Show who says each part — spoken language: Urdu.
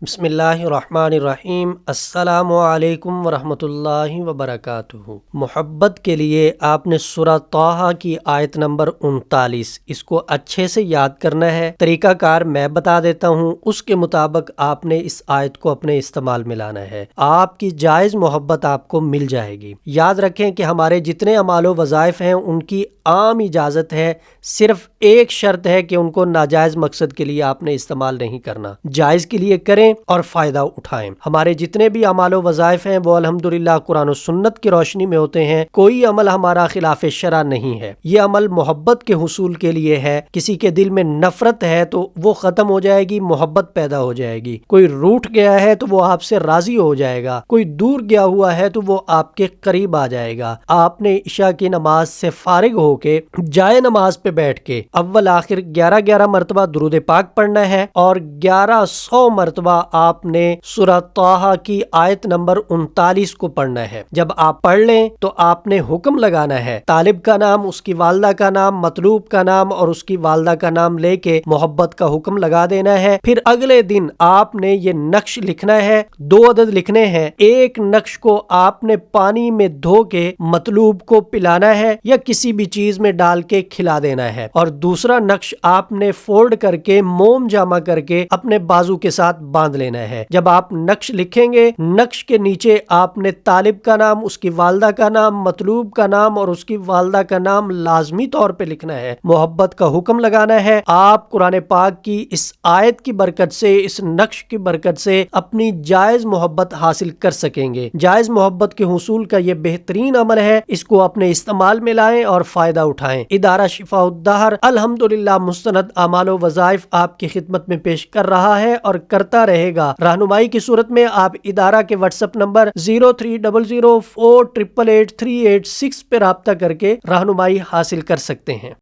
Speaker 1: بسم اللہ الرحمن الرحیم۔ السلام علیکم ورحمۃ اللہ وبرکاتہ۔ محبت کے لیے آپ نے سورہ طٰہٰ کی آیت نمبر 39 اس کو اچھے سے یاد کرنا ہے۔ طریقہ کار میں بتا دیتا ہوں، اس کے مطابق آپ نے اس آیت کو اپنے استعمال میں لانا ہے۔ آپ کی جائز محبت آپ کو مل جائے گی۔ یاد رکھیں کہ ہمارے جتنے اعمال و وظائف ہیں ان کی عام اجازت ہے، صرف ایک شرط ہے کہ ان کو ناجائز مقصد کے لیے آپ نے استعمال نہیں کرنا، جائز کے لیے کریں اور فائدہ اٹھائیں۔ ہمارے جتنے بھی اعمال و وظائف ہیں وہ الحمدللہ قرآن و سنت کی روشنی میں ہوتے ہیں، کوئی عمل ہمارا خلاف شرع نہیں ہے۔ یہ عمل محبت کے حصول کے لیے ہے۔ کسی کے دل میں نفرت ہے تو وہ ختم ہو جائے گی، محبت پیدا ہو جائے گی۔ کوئی روٹھ گیا ہے تو وہ آپ سے راضی ہو جائے گا، کوئی دور گیا ہوا ہے تو وہ آپ کے قریب آ جائے گا۔ آپ نے عشاء کی نماز سے فارغ ہو کے جائے نماز پہ بیٹھ کے اول آخر 11 مرتبہ درود پاک پڑھنا ہے اور 1100 مرتبہ آپ نے سورہ طٰہٰ کی آیت نمبر 39 کو پڑھنا ہے۔ جب آپ پڑھ لیں تو آپ نے حکم لگانا ہے، طالب کا نام، اس کی والدہ کا نام، مطلوب کا نام اور اس کی والدہ کا نام لے کے محبت کا حکم لگا دینا ہے۔ پھر اگلے دن آپ نے یہ نقش لکھنا ہے، 2 عدد لکھنے ہیں۔ ایک نقش کو آپ نے پانی میں دھو کے مطلوب کو پلانا ہے یا کسی بھی چیز میں ڈال کے کھلا دینا ہے، اور دوسرا نقش آپ نے فولڈ کر کے موم جامع کر کے اپنے بازو کے ساتھ باندھ لینا ہے۔ جب آپ نقش لکھیں گے، نقش کے نیچے آپ نے طالب کا نام، اس کی والدہ کا نام، مطلوب کا نام اور اس کی والدہ کا نام لازمی طور پہ لکھنا ہے۔ محبت کا حکم لگانا ہے۔ آپ قرآن پاک کی اس آیت کی برکت سے، اس نقش کی برکت سے اپنی جائز محبت حاصل کر سکیں گے۔ جائز محبت کے حصول کا یہ بہترین عمل ہے، اس کو اپنے استعمال میں لائیں اور فائدہ اٹھائیں۔ ادارہ شفاء الدہر الحمدللہ مستند اعمال و وظائف آپ کی خدمت میں پیش کر رہا ہے اور کرتا رہے گا۔ رہنمائی کی صورت میں آپ ادارہ کے واٹس ایپ نمبر 030048883836 پہ رابطہ کر کے رہنمائی حاصل کر سکتے ہیں۔